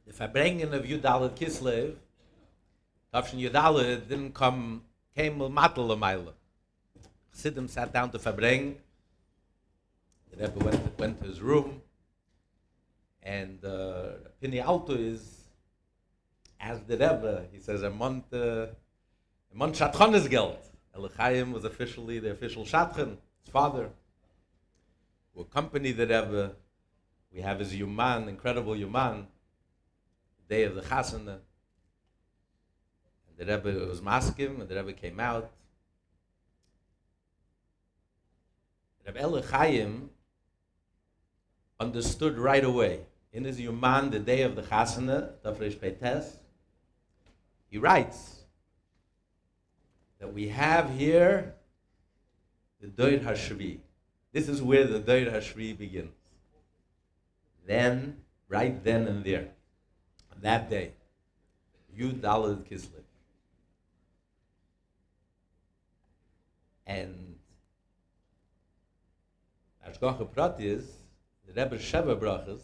The Farbrengen of Yudalad Kislev, Tafshin Yudalad, came Matal Lamaila. Chassidim sat down to Farbrengen. The Rebbe went to his room, and Pini Alto is, as the Rebbe, he says, Mon Shatchones Geld. Elchaim was officially the official Shatchon, his father, who accompanied the Rebbe. We have his Yuman, incredible Yuman, the day of the Chasana. And the Rebbe was maskim, and the Rebbe came out. Rebbe Elchaim understood right away. In his Yuman, the day of the Chasana, Tafresh Peites, he writes that we have here the Doir HaShvi. This is where the Doir HaShvi begins. Then, right then and there, on that day, Yud Daled Kislev. And Ashgacha Prat is, the Rebbe's Sheva Brachas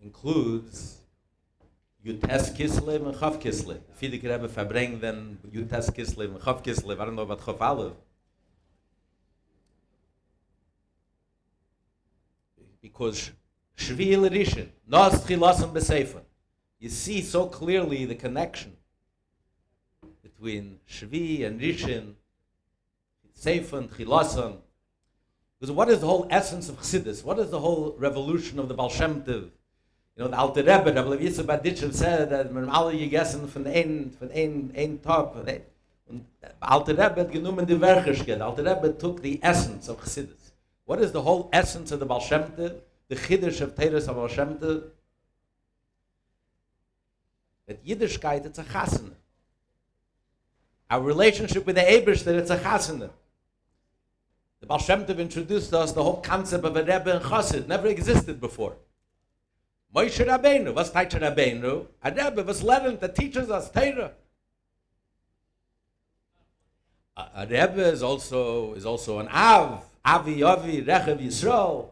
includes Yutes Kislev and Chav Kislev. If you could have a Farbrengen, then Yutes Kislev and Chav Kislev. I don't know about Chav Aleph. Because Shvi L'Rishon, Nos Chilasam B'Seifa. You see so clearly the connection between Shvi and Rishon, Seifa and Chilasam. Because what is the whole essence of Chassidus? What is the whole revolution of the Baal Shem Tov? You know, the Alter Rebbe, Rabbi Yisrael Baditchev said that when alle gegessen von ein Top, and Alter Rebbe had genommen die Werkigkeit. Alter Rebbe took the essence of Chassidus. What is the whole essence of the Baal Shem Tov? The Chiddush of Teres of Baal Shem Tov? That Yiddishkeit, it's a chasana. Our relationship with the Eibishter, it's a chasana. The Baal Shem Tov introduced us the whole concept of a Rebbe and Chassid. Never existed before. Moshe Rabbeinu, was Taitche Rabbeinu? A Rebbe was learned that teaches us Torah. A Rebbe is also an Av, Avi, Rechav Yisrael.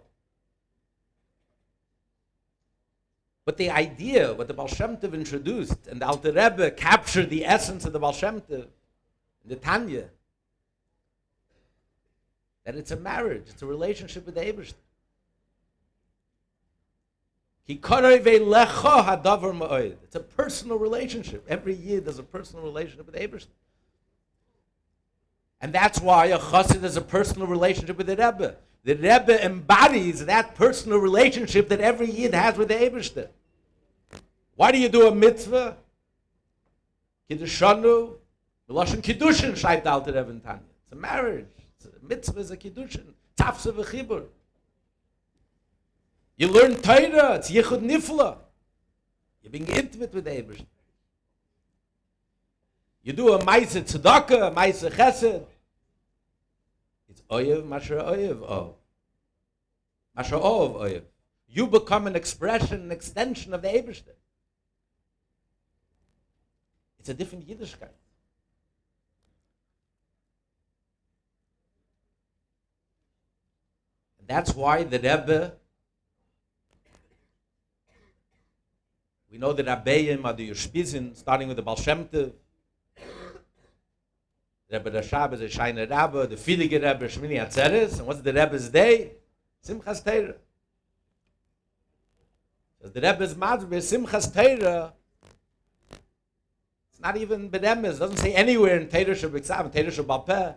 But the idea, what the Baal Shem Tov introduced, and the Alter Rebbe captured the essence of the Baal Shem Tov, the Tanya, that it's a marriage, it's a relationship with the Eibishter. It's a personal relationship. Every year there's a personal relationship with the Eibishter. And that's why a chassid is a personal relationship with the Rebbe. The Rebbe embodies that personal relationship that every yid has with the Eibishter. Why do you do a mitzvah? Kiddushanu, Meloshen Kiddushin, schreibt the Alter Rebbe in Tanya. It's a marriage. It's a mitzvah is a Kiddushin. Tafsa v'chibur. You learn Torah. It's Yichud Nifla. You're being intimate with the Eibishter. You do a Maaseh Tzedakah, a Maaseh Chesed. It's Oyev, Masher Oyev, Ov. Masher Ov, Oyev. You become an expression, an extension of the Eibishter. It's a different Yiddishkeit. And that's why the Rebbe, we know the Rabbeim are the Yoshpizin, starting with the Baal Shem Tov. Rebbe Rashab is a Shaina Rabbe, the Filige Rebbe Shmini Atzeres, and what's the Rebbe's day? Simchas Torah. So the Rebbe's Matzbeh, Simchas Torah, it's not even Bedemes, doesn't say anywhere in Torah Shabbat and Torah Shabbat Peh.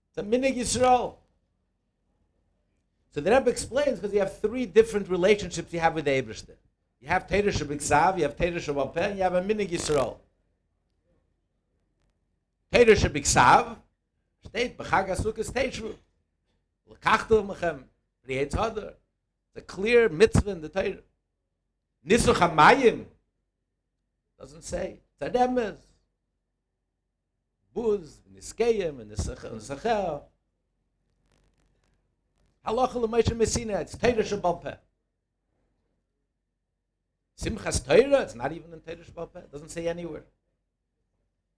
It's a Minig Yisrael. So the Rebbe explains, because you have three different relationships you have with the Eibishter. You have Torah Shabbat, you have Torah Shabbat Peh, and you have a Minig Yisrael. Torah Shabbat steht, B'chag HaSukkos Teishvu. L'kachtel mechem, Prietz Hadar. It's a clear mitzvah in the Torah. Nisuch HaMayim doesn't say. It's a remez. Buz, Niskeyim, and Nisacher. Halacha L'Moshe Messina, it's Torah Shabbat Peh. Simchas Torah, it's not even in Torah Shabbat Peh. It doesn't say anywhere.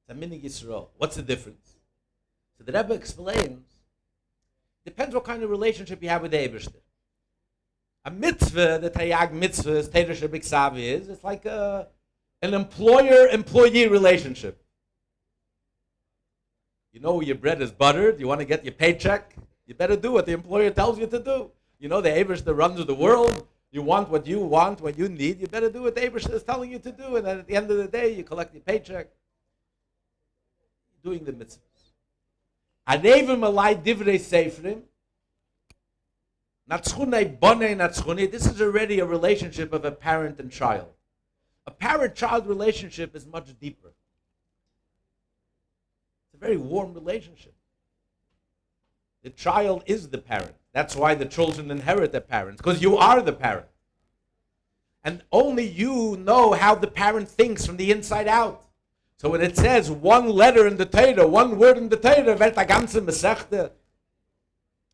It's a Minig Yisrael. What's the difference? So the Rebbe explains, depends what kind of relationship you have with the Eibishter. A mitzvah, the Tayag mitzvah, is Teira Shebiksav is, it's like an employer-employee relationship. You know your bread is buttered, you want to get your paycheck, you better do what the employer tells you to do. You know the Eibush that runs the world, you want, what you need, you better do what the Eibush is telling you to do, and then at the end of the day, you collect your paycheck. Doing the mitzvahs. Arevim alai divrei seifrim, Natschunei bonei natschunei. This is already a relationship of a parent and child. A parent-child relationship is much deeper. It's a very warm relationship. The child is the parent. That's why the children inherit their parents, because you are the parent. And only you know how the parent thinks from the inside out. So when it says one letter in the Torah, one word in the Torah, wird a ganze Masechta.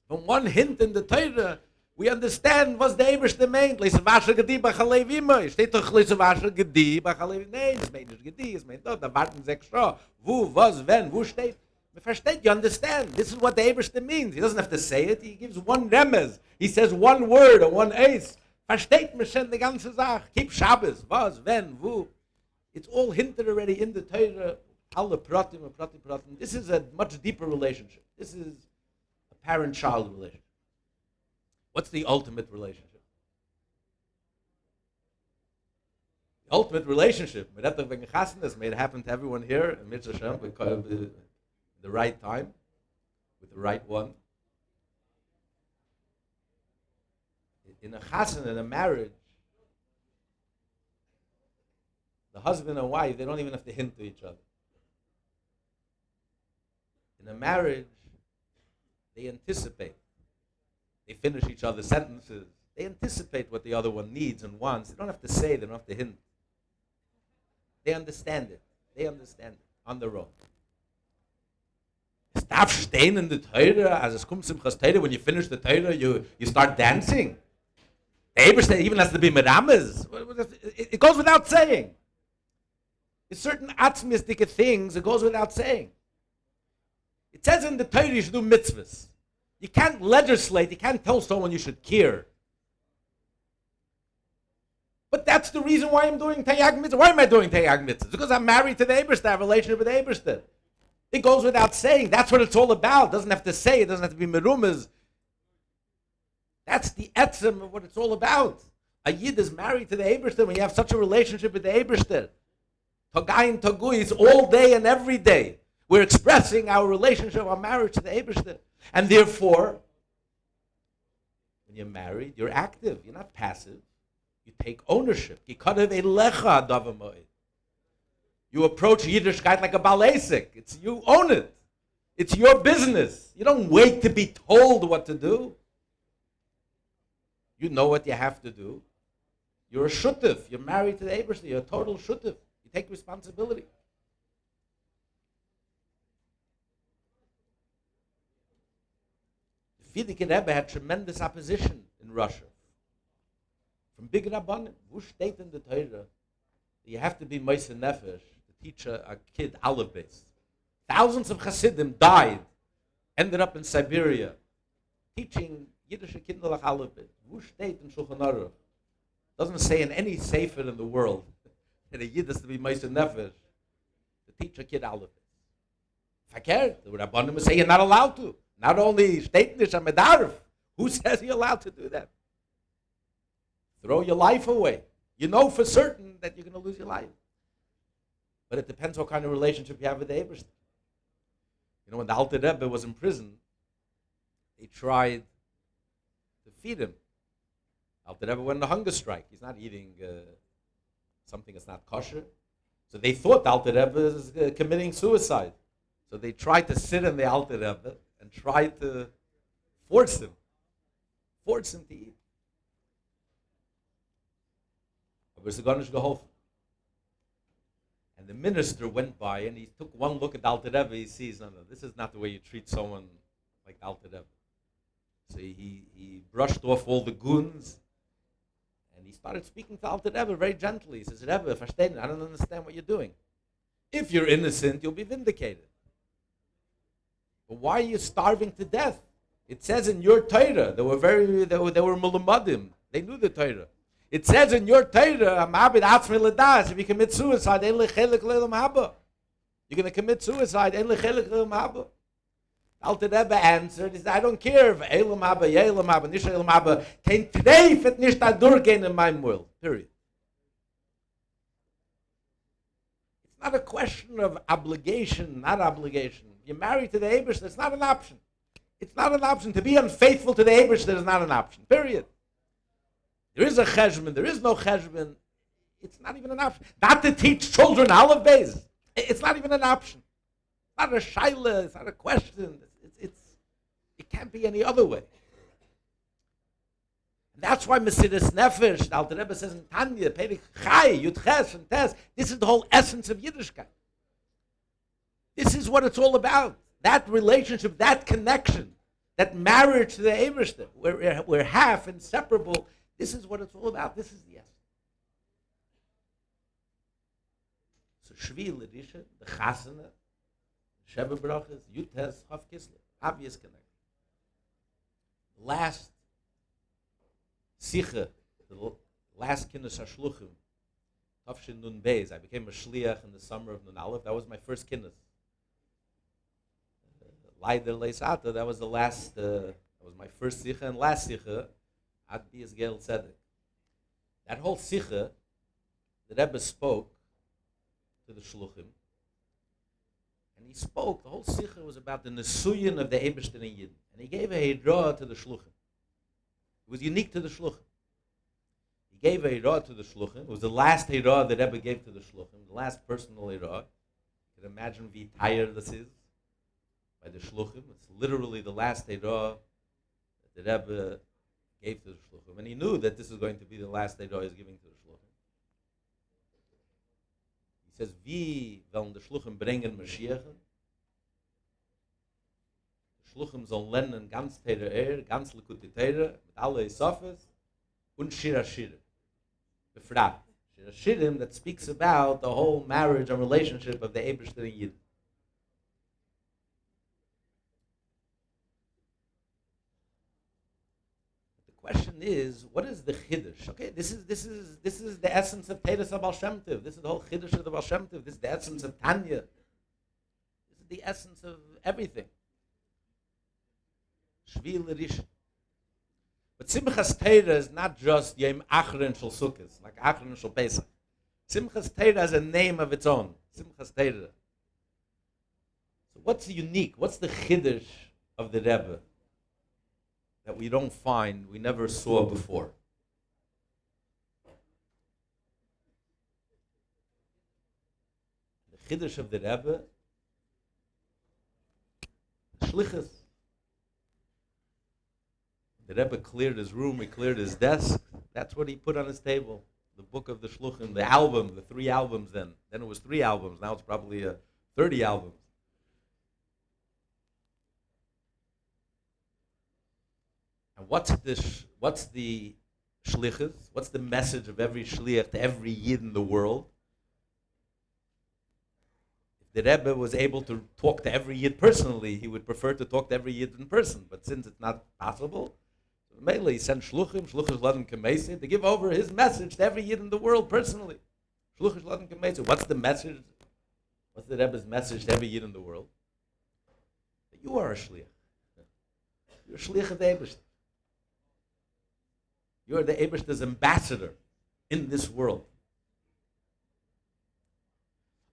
From one hint in the Torah, we understand what's the Eberste meint. Leise washer gedi b'chalev imoi. Steht doch leise washer gedi b'chalev. Nein, es meint nicht gedi, es meint dort. Da warten 6 Stunden. Wo, was, wenn, wo steht? You versteht, you understand. This is what the Eberste means. He doesn't have to say it. He gives one remez. He says one word or one ace. Versteht mir schon die ganze Sache. Keep Shabbos. Was, wenn, wo. It's all hinted already in the Torah. Alle pratim. This is a much deeper relationship. This is a parent-child relationship. What's the ultimate relationship? The ultimate relationship, may it happen to everyone here, in Mitzvah the right time, with the right one. In a chassan, in a marriage, the husband and wife, they don't even have to hint to each other. In a marriage, they anticipate. They finish each other's sentences. They anticipate what the other one needs and wants. They don't have to say, they don't have to hint. They understand it. They understand it on their own. Es darf stehen in the Torah, as es kommt Simchas Torah, when you finish the Torah, you start dancing. The Eberstein even has to be merames. It goes without saying. It's certain atzmistic things, it goes without saying. It says in the Torah you should do mitzvahs. You can't legislate, you can't tell someone you should care. But that's the reason why I'm doing Tayag Mitzvah. Why am I doing Tayag Mitzvah? Because I'm married to the Eberstein, I have a relationship with the Eberstein. It goes without saying. That's what it's all about. It doesn't have to say, it doesn't have to be merumas. That's the etzem of what it's all about. A Yid is married to the Eberstein when you have such a relationship with the Eberstein. Togayin Togui is all day and every day. We're expressing our relationship, our marriage to the Eberstein. And therefore, when you're married, you're active. You're not passive. You take ownership. You approach Yiddishkeit like a balesik. It's you own it. It's your business. You don't wait to be told what to do. You know what you have to do. You're a shutif. You're married to the Eberstein. You're a total shutif. You take responsibility. The Frierdiker Rebbe had tremendous opposition in Russia. From big Rabbanim. Who steht in the Torah? You have to be Moise Nefesh to teach a kid Aleph Beis. Thousands of Hasidim died, ended up in Siberia, teaching Yiddish Kinderlach Aleph Beis. Who steht in Shulchan Aruch? Doesn't say in any sefer in the world that a Yid has to be Moise Nefesh to teach a kid Aleph Beis. Verkehrt. The Rabbanim say you're not allowed to. Not only steht nicht am Medarf. Who says you're allowed to do that? Throw your life away. You know for certain that you're going to lose your life. But it depends what kind of relationship you have with the Eberstein. You know, when the Alter Rebbe was in prison, they tried to feed him. Alter Rebbe went on a hunger strike. He's not eating something that's not kosher. So they thought the Alter Rebbe is committing suicide. So they tried to sit in the Alter Rebbe and tried to force him to eat. And the minister went by and he took one look at Alter Rebbe. He sees, no, this is not the way you treat someone like Alter Rebbe. So he brushed off all the goons and he started speaking to Alter Rebbe very gently. He says, Rebbe, verstehen, I don't understand what you're doing. If you're innocent, you'll be vindicated. But why are you starving to death? It says in your Torah, they were mulamadim. They knew the Torah. It says in your Torah, if you commit suicide, you're going to commit suicide. Alter Rebbe answered, he said, I don't care if Eilam Haba, Yelam Haba, Nish Eilam Haba, kein Treif et nicht durchgehen in meinem world. Period. It's not a question of obligation, not obligation. You're married to the Eibush, that's not an option. It's not an option. To be unfaithful to the Eibush, that is not an option. Period. There is a cheshbon, there is no cheshbon. It's not even an option. Not to teach children olive bays. It's not even an option. It's not a shaila, it's not a question. It can't be any other way. And that's why Mesiras Nefesh, the Alter Rebbe says in Tanya, Perek Chai, Yud Ches and Tes, this is the whole essence of Yiddishkeit. This is what it's all about. That relationship, that connection, that marriage to the Eibishter, we're half inseparable. This is what it's all about. This is the essence. So Shvi L'Risha, the Chasana, Sheva Brachas, Yud Tes, Chav Kislev, obvious connection. Last Sicha, the last Kinus HaShluchim, Tafshin Nun Beis. I became a Shliach in the summer of Nun Aleph. That was my first Kinus. Leider Leisata, that was the last, that was my first Sicha and last Sicha, Ad Bias Gel Tzedek. That whole Sicha, the Rebbe spoke to the Shluchim, and he spoke, the whole Sicha was about the Nesuyin of the Eibishter in Yidden. And he gave a Hidra to the Shluchim. It was unique to the Shluchim. He gave a Hidra to the Shluchim. It was the last Hidra that Rebbe gave to the Shluchim, the last personal Hidra. You can imagine how tired this is by the Shluchim. It's literally the last Hidra that the Rebbe gave to the Shluchim. And he knew that this is going to be the last Hidra he's giving to the Shluchim. He says, Wie wollen the Shluchim bringen Mashiach? Shluchim sollen lernen ganz Teire ganz Likutei Teire, mit alle Isofes, und Shir HaShirim. Befrat. Shir HaShirim that speaks about the whole marriage and relationship of the Eibishter and Yidden. The question is, what is the Chiddush? Okay, this is the essence of Teres HaBaal Shem Tov. This is the whole Chiddush of the Baal Shem Tov. This is the essence of Tanya. This is the essence of everything. But Simchas Torah is not just Yom Achron Shel Sukkos, like Achron Shel Pesach. Simchas Torah has a name of its own. Simchas Torah. So what's unique? What's the chiddush of the Rebbe that we don't find, we never saw before? The chiddush of the Rebbe, shlichus. The Rebbe cleared his room, he cleared his desk. That's what he put on his table. The book of the Shluchim, the album, the 3 albums then. Then it was 3 albums, now it's probably 30 albums. And what's the shlichus? What's the message of every shliach to every yid in the world? If the Rebbe was able to talk to every yid personally, he would prefer to talk to every yid in person. But since it's not possible, mainly he sent shluchim ladim k'meisei to give over his message to every yid in the world personally. Shluchim ladim k'meisei. What's the message? What's the Rebbe's message to every yid in the world? That you are a shliach. You're a shliach of the Eibishter. You are the Eibishter's ambassador in this world.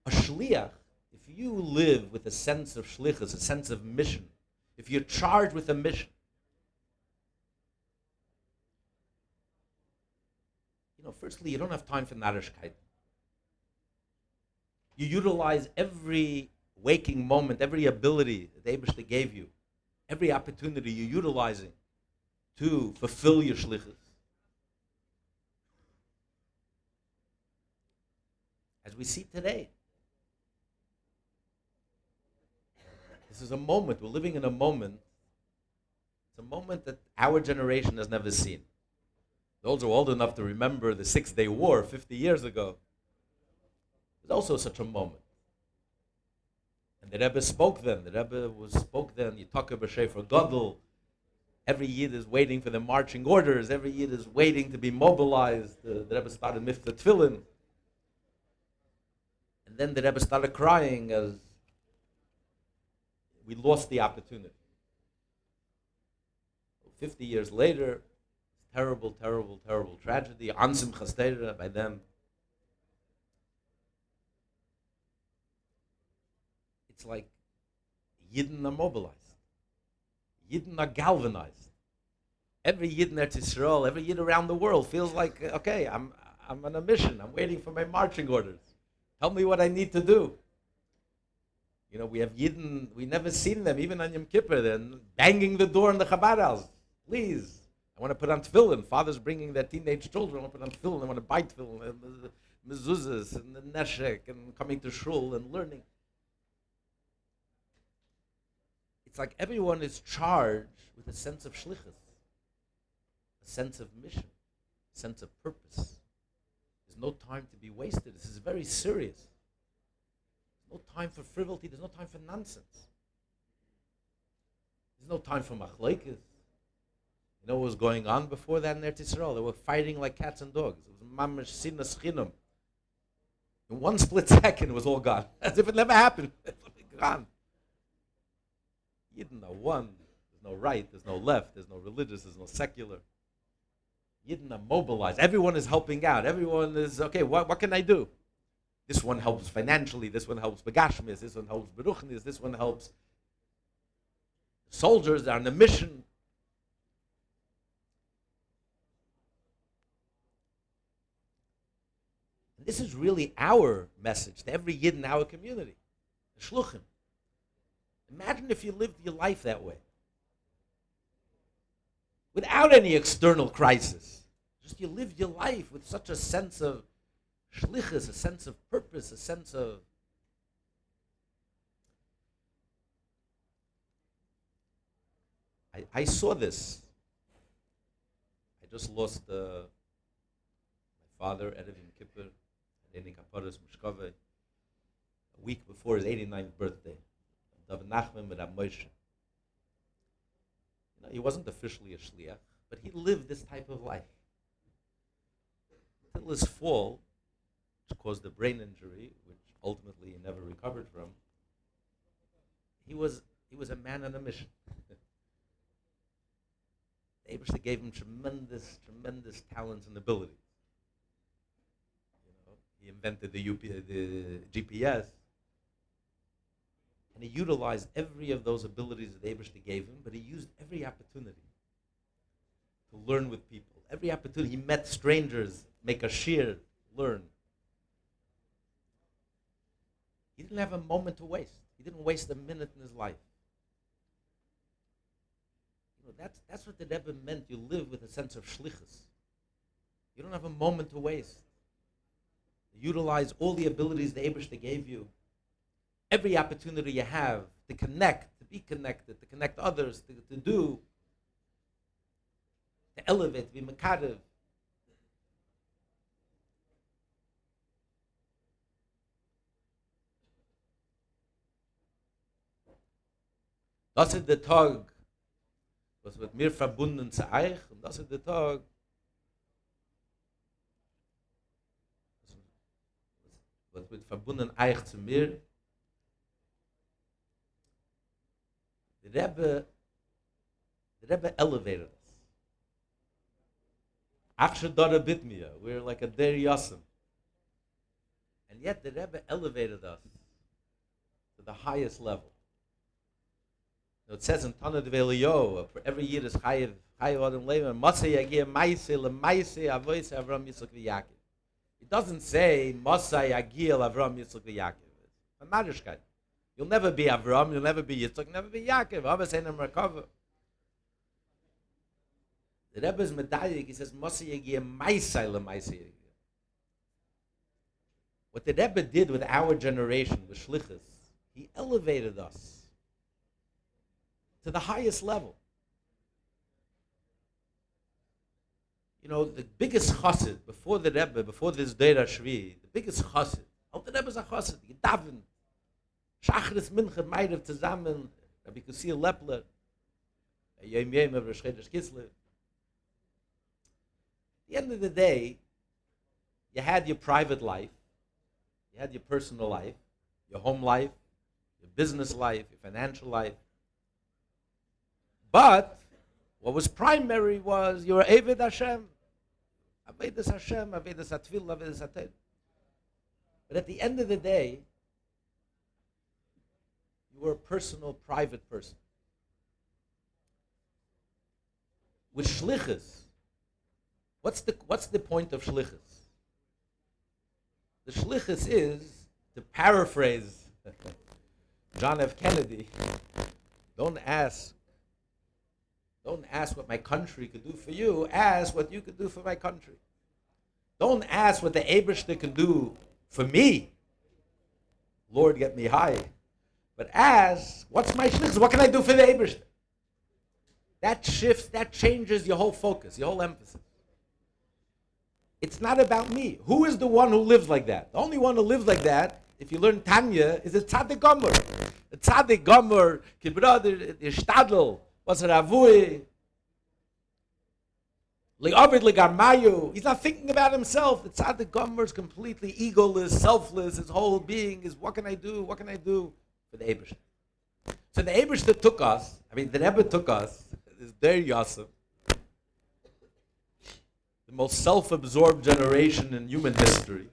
A shliach, if you live with a sense of shlichus, a sense of mission, if you're charged with a mission, firstly, you don't have time for narishkeit. You utilize every waking moment, every ability that the Eibishter gave you, every opportunity you're utilizing to fulfill your shlichus. As we see today, this is a moment, we're living in a moment, it's a moment that our generation has never seen. Those who are old enough to remember the 6-Day War 50 years ago, it was also such a moment. And the Rebbe spoke then. The Rebbe spoke then, Yitaka B'Shefer Gadol. Every Yid is waiting for the marching orders. Every Yid is waiting to be mobilized. The Rebbe started Mifta Tefillin. And then the Rebbe started crying as we lost the opportunity. 50 years later, terrible, terrible, terrible tragedy. Ansim Chastera by them. It's like Yidden are mobilized. Yidden are galvanized. Every Yid in Eretz Yisrael, every Yid around the world feels like, okay, I'm on a mission. I'm waiting for my marching orders. Tell me what I need to do. You know, we have Yidden, we never seen them, even on Yom Kippur. They're banging the door in the Chabad house. Please, I want to put on tefillin. Fathers bringing their teenage children. I want to put on tefillin. I want to buy tefillin, mezuzahs, and the neshek, and coming to shul and learning. It's like everyone is charged with a sense of shlichus, a sense of mission, a sense of purpose. There's no time to be wasted. This is very serious. There's no time for frivolity. There's no time for nonsense. There's no time for machlekes. You know what was going on before that in Eretz Yisrael? They were fighting like cats and dogs. It was mamash sinas chinam. In one split second, it was all gone. As if it never happened. It's gone. Yidden are one. There's no right, there's no left, there's no religious, there's no secular. Yidden are mobilized. Everyone is helping out. Everyone is, okay, what can I do? This one helps financially, this one helps begashmis, this one helps beruchnis, this one helps soldiers that are on a mission. And this is really our message to every Yid in our community. The shluchim. Imagine if you lived your life that way. Without any external crisis. Just you lived your life with such a sense of shlichus, a sense of purpose, a sense of... I saw this. I just lost my father, Erev Yom Kippur, Adeni Kaparas Mushkave, a week before his 89th birthday. Nachman with Moshe. You know, he wasn't officially a shliach, but he lived this type of life. Until his fall, which caused a brain injury, which ultimately he never recovered from, he was a man on a mission. The Eibusher gave him tremendous, tremendous talents and abilities. You know, he invented the GPS. And he utilized every of those abilities that Eibusher gave him, but he used every opportunity to learn with people. Every opportunity. He met strangers, make a shir, learn. He didn't have a moment to waste. He didn't waste a minute in his life. You know, that's what the Rebbe meant. You live with a sense of shlichus. You don't have a moment to waste. You utilize all the abilities the Eibusher gave you. Every opportunity you have to connect, to be connected, to connect others, to do, to elevate, to be mekadev. Das ist der Tag, was wird mir verbunden zu euch, und das ist der Tag, was wird verbunden euch zu mir. The Rebbe elevated us. Achshadara bitmiya. We're like a der yasim. And yet the Rebbe elevated us to the highest level. Now it says in Tanad Veliyo, for every year is chayiv adam leiva, Masay yagir maise lemaise avois Avram Yitzchak v'Yaakov. It doesn't say Masay yagir Avram Yitzchak v'Yaakov. It's a marishkeit. You'll never be Avram, you'll never be Yitzchak, never be Yaakov. Abba saying him recover. The Rebbe's medayik, he says, Masi yagir maisai lemaisai yagir. What the Rebbe did with our generation, with shlichus, he elevated us to the highest level. You know, the biggest chassid, before the Rebbe, before this Deir HaShvi, the biggest chassid, all the Rebbe's a chassid, Yedavin, Shachris Mincha Meirev zusammen, Rabbi Kusil Lepler, Yom Yom of Rosh Chodesh Kislev. At the end of the day, you had your private life, you had your personal life, your home life, your business life, your financial life. But what was primary was your Eved Hashem. Avedus Hashem, Avedus Atfil, Avedus Atel. But at the end of the day, you were a personal, private person. With shlichus, what's the point of shlichus? The shlichus is, to paraphrase John F. Kennedy, don't ask what my country could do for you, ask what you could do for my country. Don't ask what the Eibishter can do for me. Lord, get me high. But ask, what's my shlichus? What can I do for the Eibishter? That shifts, that changes your whole focus, your whole emphasis. It's not about me. Who is the one who lives like that? The only one who lives like that, if you learn Tanya, is a tzaddik gomer. A tzaddik gomer, kibrad, ishtadl, was a ravui, li'ovid li'garmayu. He's not thinking about himself. The tzaddik gomer is completely egoless, selfless. His whole being is, what can I do? What can I do for the Eibishter? So the Eibishter took us, the Rebbe took us, is their Yosef, the most self-absorbed generation in human history.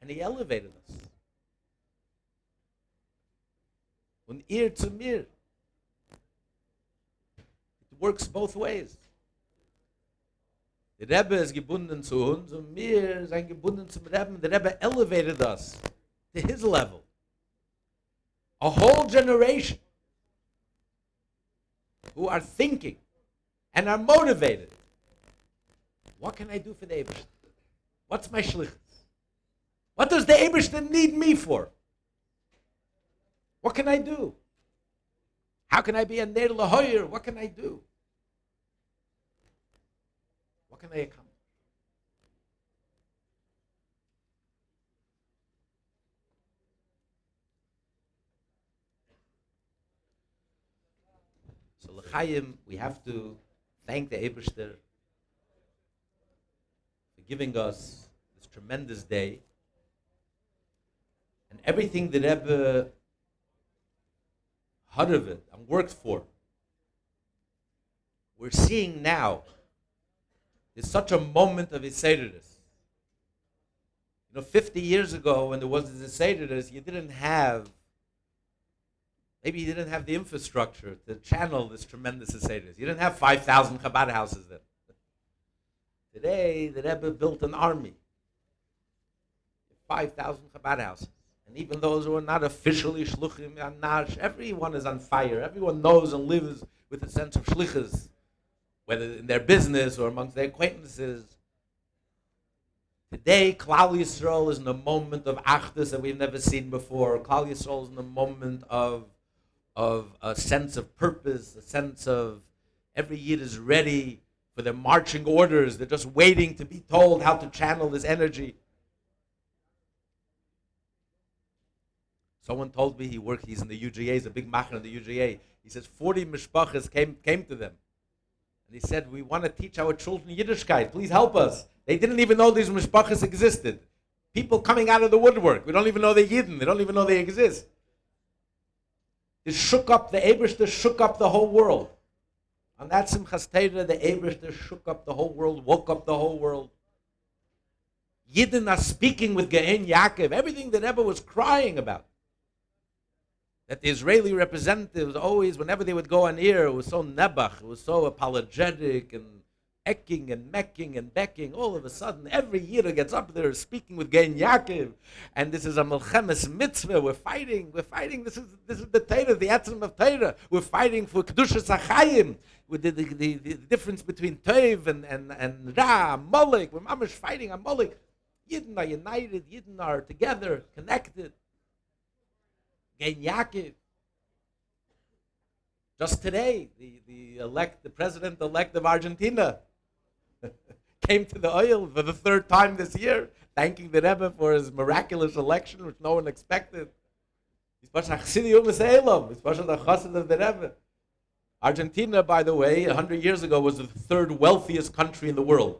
And he elevated us. Von ear to mir. It works both ways. The Rebbe is gebunden zu uns, und wir sind gebunden zum Rebbe. The Rebbe elevated us to his level. A whole generation who are thinking and are motivated. What can I do for the Eibishter? What's my shlichus? What does the Eibishter need me for? What can I do? How can I be a Ner Lahoyer? What can I do? What can I accomplish? So l'chaim, we have to thank the Eibishter for giving us this tremendous day and everything the Rebbe heard of it and worked for. We're seeing now is such a moment of Yisraelis. 50 years ago when there was this Yisraelis, you didn't have the infrastructure to channel this tremendous Yisraelis. You didn't have 5,000 Chabad houses then. Today, the Rebbe built an army. 5,000 Chabad houses. And even those who are not officially shluchim, anash, everyone is on fire. Everyone knows and lives with a sense of shlichus, whether in their business or amongst their acquaintances. Today, Klal Yisrael is in a moment of achdus that we've never seen before. Klal Yisrael is in a moment of a sense of purpose, a sense of every Yid is ready for their marching orders. They're just waiting to be told how to channel this energy. Someone told me he's in the UGA, he's a big macher in the UGA. He says 40 mishpachas came to them. And he said, we want to teach our children Yiddishkeit. Please help us. They didn't even know these mishpachas existed. People coming out of the woodwork. We don't even know they're Yidden. They don't even know they exist. It shook up, the Eibishter shook up the whole world. On that Simchas Torah, the Eibishter shook up the whole world, woke up the whole world. Yidden are speaking with Ge'en Yaakov. Everything that Rebbe was crying about. That the Israeli representatives always, whenever they would go on air, it was so nebach, it was so apologetic and ecking and mecking and becking. All of a sudden, every year gets up there speaking with Ge'en Yaakov, and this is a melchemes mitzvah. We're fighting. This is the Torah, the Etzem of Torah. We're fighting for kedushas hachayim, with the difference between Tov and Ra, Molech. We're mamish fighting on Molech. Yidden are united. Yidden are together, connected. Ge'en Yaakov. Just today, the president-elect of Argentina came to the oil for the third time this year, thanking the Rebbe for his miraculous election, which no one expected. He's Pasha Chassidei Umas Elam. He's Pasha the Chassid of the Rebbe. Argentina, by the way, 100 years ago was the third wealthiest country in the world,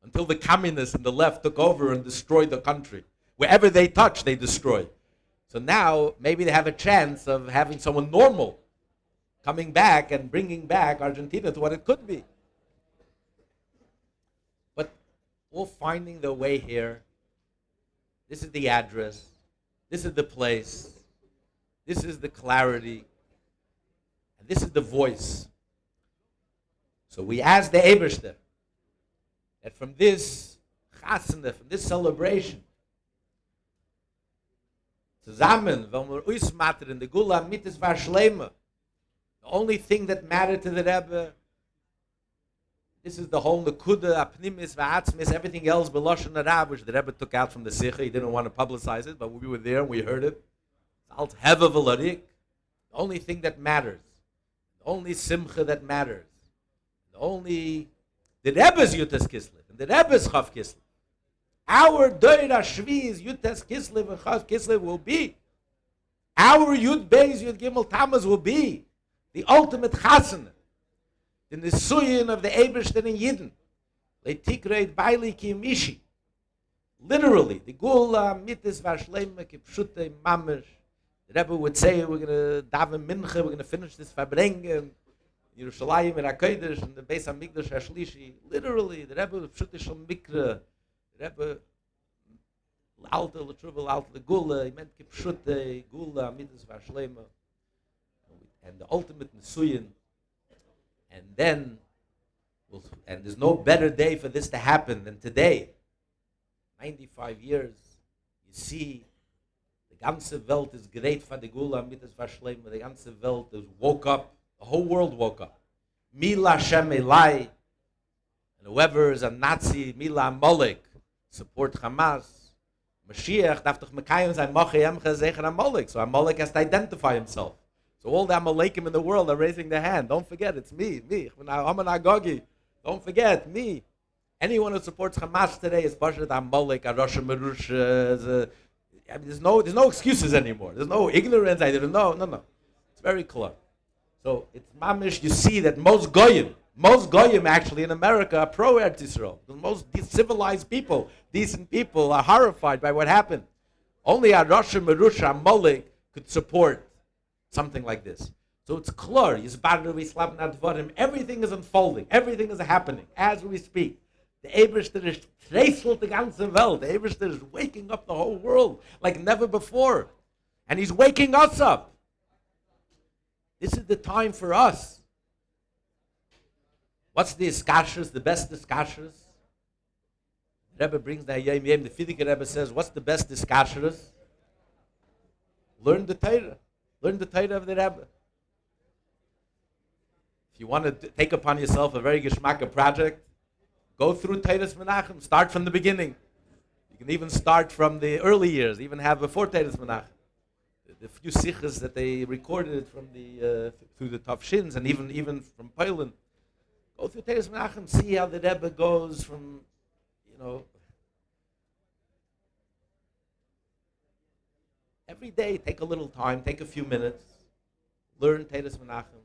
until the communists and the left took over and destroyed the country. Wherever they touch, they destroy. So now, maybe they have a chance of having someone normal coming back and bringing back Argentina to what it could be. But all finding their way here. This is the address. This is the place. This is the clarity. And this is the voice. So we ask the Eberster that from this chasana, from this celebration, zusammen, wenn wir uns matter in the Gula mitis war Shlema, the only thing that mattered to the Rebbe, this is the whole Nekuda, Apnimis, Va'atzmis, everything else, Beloshen Arab, which the Rebbe took out from the Sikha. He didn't want to publicize it, but we were there and we heard it. Alt Heva V'Larik, the only thing that matters, the only Simcha that matters, the Rebbe's Yutes Kislev, and the Rebbe's Chav Kislev. Our Doira Shvi's Yutes Kislev and Chav Kislev will be, our Yud Beis, Yud Gimel Tammuz will be the ultimate chasana, the Nisuyin of the Eberstein and Yidden. Leitikreid Baili Ki Mishi. Literally, the Gula Mitis Vashlema Kipshute Mamish. The Rebbe would say, we're going to daven Mincha, we're going to finish this Farbrengen, Yerushalayim and HaKodeš, and the Beis HaMikdash HaShlishi. Literally, the Rebbe Pshute Shal Mikra, the Rebbe Alta L'Truvel Alta Gula, he meant Kipshute Gula Mitis Vashlema. And the ultimate Nisuyin. And then, and there's no better day for this to happen than today. 95 years, you see, the ganze Welt is great for the Gula Mitzvah Vashlema. The ganze Welt is woke up. The whole world woke up. Mila Hashem Elai. And whoever is a Nazi, Mila Amalek, support Hamas. Mashiach, darf doch Mekayim sein Moche Yemcha Zecher Amalek. So Amalek has to identify himself. So all the Amalekim in the world are raising their hand. Don't forget, it's me. I'm an Agogi. Don't forget, me. Anyone who supports Hamas today is Bashat Amalek, Arosha Merusha. There's no excuses anymore. There's no ignorance. No. It's very clear. So it's mamish. You see that most goyim actually in America are pro Eretz Yisrael. The most civilized people, decent people, are horrified by what happened. Only Arosha Merusha Amalek could support something like this. So it's clear. Everything is unfolding. Everything is happening as we speak. The Eberster is treiselt the ganze Welt. The Eberster is waking up the whole world like never before. And he's waking us up. This is the time for us. What's the iskashers, the best iskashers? The Rebbe brings the Yom Yom. The Fidiker Rebbe says, what's the best iskashers? Learn the Torah. Learn the Torah of the Rebbe. If you want to take upon yourself a very geschmacka project, go through Teiras Menachem. Start from the beginning. You can even start from the early years, even have before Teiras Menachem. The few sichas that they recorded from through the Tafshins and even from Poland. Go through Teiras Menachem, see how the Rebbe goes from, every day, take a little time, take a few minutes, learn Teiras Menachem,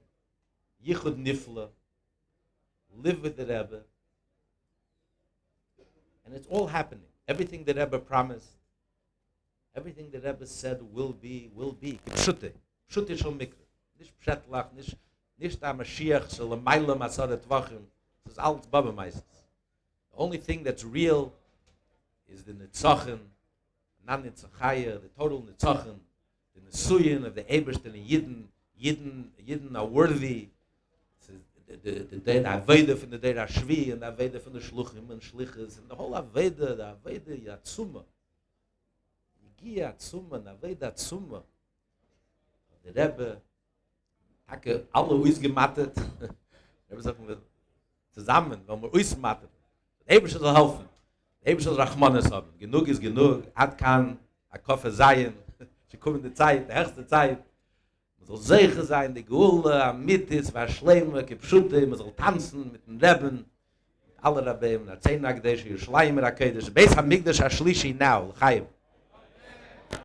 Yichud Nifla, live with the Rebbe, and it's all happening. Everything the Rebbe promised, everything the Rebbe said will be. Pshute shel mikra. Nicht pshetlach, nicht a Mashiach shel amayla masaret tvachim. This is alt Baba meistens. The only thing that's real is the Nitzachim, the total Nitzachim, the Nesuyin of the Eberstein and Yidden are worthy. The Aveda from the Deir Shvi and the Aveda from the Shluchim and Shlichas and the whole Aveda, the Aveda Yatsuma. Yigia Yatsuma, the Aveda Yatsuma. The Rebbe, alle ausgemattet. The Rebbe sagt, zusammen, wenn wir ausmattet. Der Eberstein soll helfen. Eben schon Rachmanes haben. Genug ist genug. Ad kann a Koffer sein. Sie kommen in die Zeit, die erste Zeit. Man soll sicher sein, die Gehule, am Mittis, war Schleime, Kipschute, man soll tanzen mit den Reben. Alle Rabbeim, der Zehn Akdesh, Yerushalayim, HaKodeš, Beis HaMikdash HaShlishi now, L'chaim.